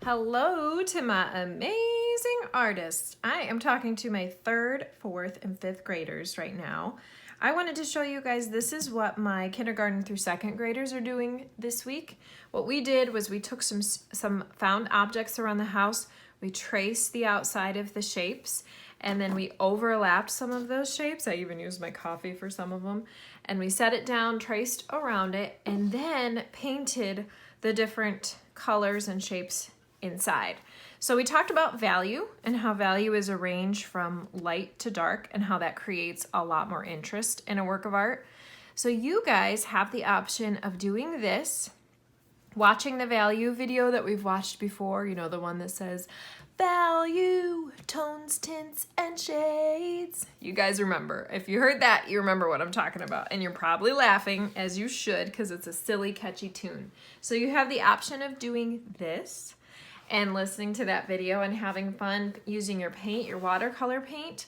Hello to my amazing artists. I am talking to my 3rd, 4th, and 5th graders right now. I wanted to show you guys this is what my kindergarten through 2nd graders are doing this week. What we did was we took some found objects around the house, we traced the outside of the shapes, and then we overlapped some of those shapes. I even used my coffee for some of them. And we set it down, traced around it, and then painted the different colors and shapes inside. So we talked about value and how value is a range from light to dark and how that creates a lot more interest in a work of art. So you guys have the option of doing this, watching the value video that we've watched before, you know, the one that says value, tones, tints, and shades. You guys remember. If you heard that, you remember what I'm talking about. And you're probably laughing, as you should, because it's a silly, catchy tune. So you have the option of doing this and listening to that video and having fun using your paint, your watercolor paint.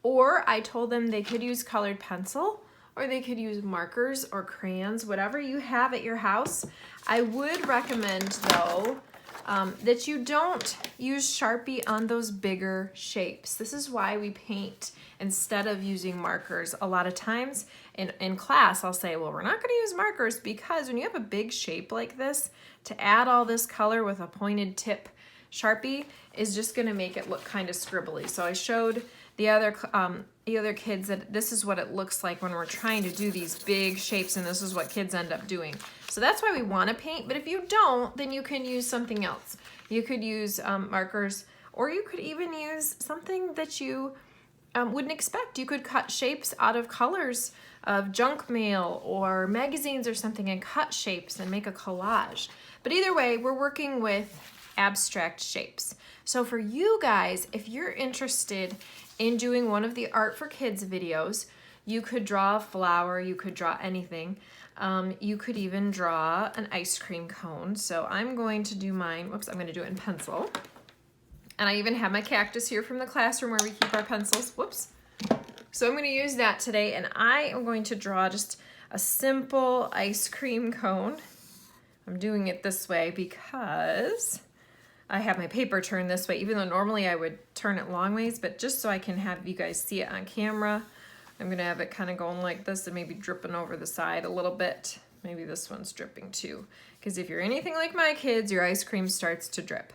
Or I told them they could use colored pencil, or they could use markers or crayons, whatever you have at your house. I would recommend, though, that you don't use Sharpie on those bigger shapes. This is why we paint instead of using markers. A lot of times in class, I'll say, well, we're not gonna use markers because when you have a big shape like this, to add all this color with a pointed tip Sharpie is just gonna make it look kind of scribbly. So I showed the other kids that this is what it looks like when we're trying to do these big shapes, and this is what kids end up doing. So that's why we want to paint, but if you don't, then you can use something else. You could use markers, or you could even use something that you wouldn't expect. You could cut shapes out of colors of junk mail or magazines or something and cut shapes and make a collage. But either way, we're working with abstract shapes. So for you guys, if you're interested in doing one of the Art for Kids videos, you could draw a flower, you could draw anything. You could even draw an ice cream cone. So I'm going to do mine, I'm going to do it in pencil. And I even have my cactus here from the classroom where we keep our pencils. So I'm going to use that today, and I am going to draw just a simple ice cream cone. I'm doing it this way because I have my paper turned this way, even though normally I would turn it long ways, but just so I can have you guys see it on camera, I'm gonna have it kind of going like this and maybe dripping over the side a little bit. Maybe this one's dripping too, because if you're anything like my kids, your ice cream starts to drip.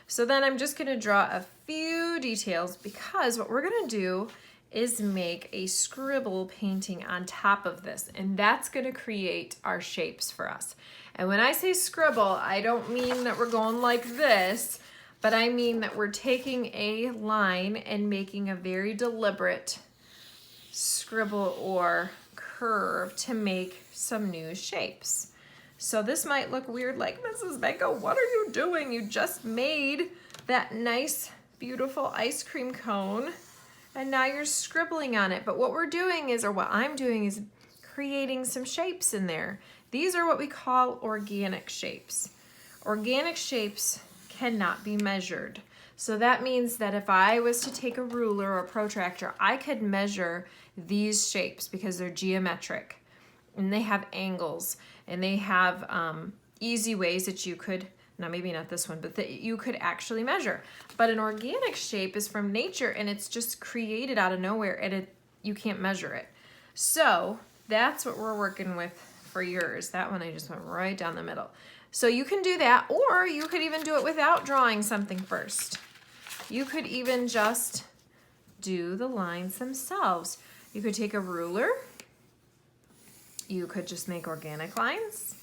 So then I'm just gonna draw a few details, because what we're gonna do is make a scribble painting on top of this, and that's gonna create our shapes for us. And when I say scribble, I don't mean that we're going like this, but I mean that we're taking a line and making a very deliberate scribble or curve to make some new shapes. So this might look weird, like, Mrs. Benko, what are you doing? You just made that nice, beautiful ice cream cone, and now you're scribbling on it. But what we're doing is, or what I'm doing is creating some shapes in there. These are what we call organic shapes. Organic shapes cannot be measured. So that means that if I was to take a ruler or a protractor, I could measure these shapes because they're geometric and they have angles and they have easy ways that you could, now maybe not this one, but that you could actually measure. But an organic shape is from nature and it's just created out of nowhere, and you can't measure it. So that's what we're working with for yours. That one I just went right down the middle. So you can do that, or you could even do it without drawing something first. You could even just do the lines themselves. You could take a ruler. You could just make organic lines.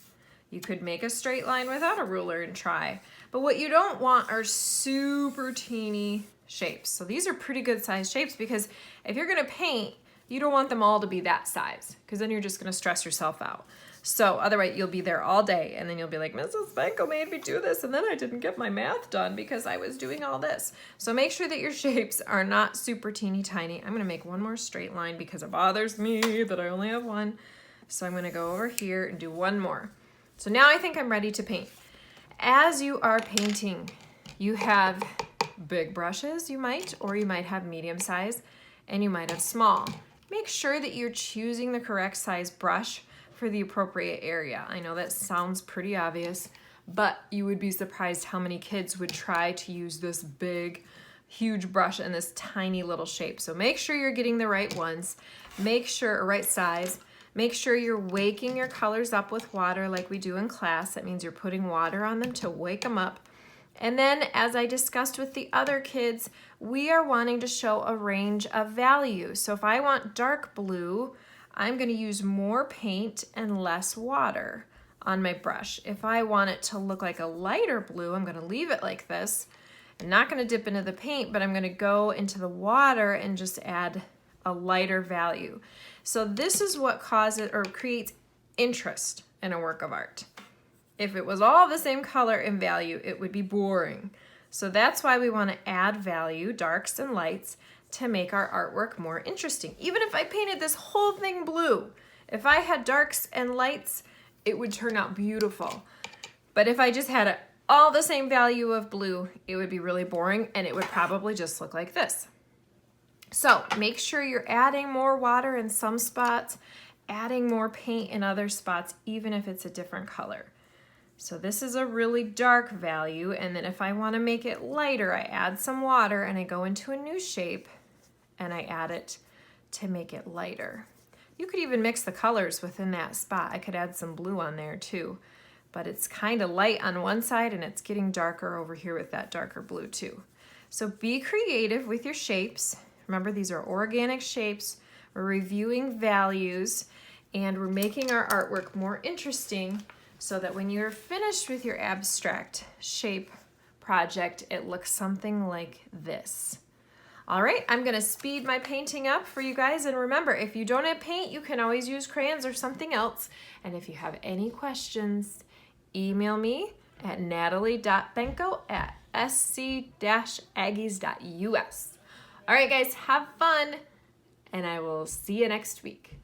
You could make a straight line without a ruler and try. But what you don't want are super teeny shapes. So these are pretty good size shapes, because if you're gonna paint, you don't want them all to be that size, because then you're just gonna stress yourself out. So otherwise you'll be there all day, and then you'll be like, Mrs. Benko made me do this, and then I didn't get my math done because I was doing all this. So make sure that your shapes are not super teeny tiny. I'm gonna make one more straight line because it bothers me that I only have one. So I'm gonna go over here and do one more. So now I think I'm ready to paint. As you are painting, you have big brushes, you might, or you might have medium size, and you might have small. Make sure that you're choosing the correct size brush for the appropriate area. I know that sounds pretty obvious, but you would be surprised how many kids would try to use this big, huge brush in this tiny little shape. So make sure you're getting the right ones, or right size. Make sure you're waking your colors up with water like we do in class. That means you're putting water on them to wake them up. And then, as I discussed with the other kids, we are wanting to show a range of values. So if I want dark blue, I'm going to use more paint and less water on my brush. If I want it to look like a lighter blue, I'm going to leave it like this. I'm not going to dip into the paint, but I'm going to go into the water and just add a lighter value. So this is what causes or creates interest in a work of art. If it was all the same color and value, it would be boring. So that's why we want to add value, darks and lights, to make our artwork more interesting. Even if I painted this whole thing blue, if I had darks and lights, it would turn out beautiful. But if I just had all the same value of blue, it would be really boring and it would probably just look like this. So make sure you're adding more water in some spots, adding more paint in other spots, even if it's a different color. So this is a really dark value, and then if I want to make it lighter, I add some water and I go into a new shape and I add it to make it lighter. You could even mix the colors within that spot. I could add some blue on there too, but it's kind of light on one side and it's getting darker over here with that darker blue too. So be creative with your shapes. Remember, these are organic shapes. We're reviewing values and we're making our artwork more interesting so that when you're finished with your abstract shape project, it looks something like this. All right, I'm gonna speed my painting up for you guys. And remember, if you don't have paint, you can always use crayons or something else. And if you have any questions, email me at natalie.benko@sc-aggies.us. All right, guys, have fun, and I will see you next week.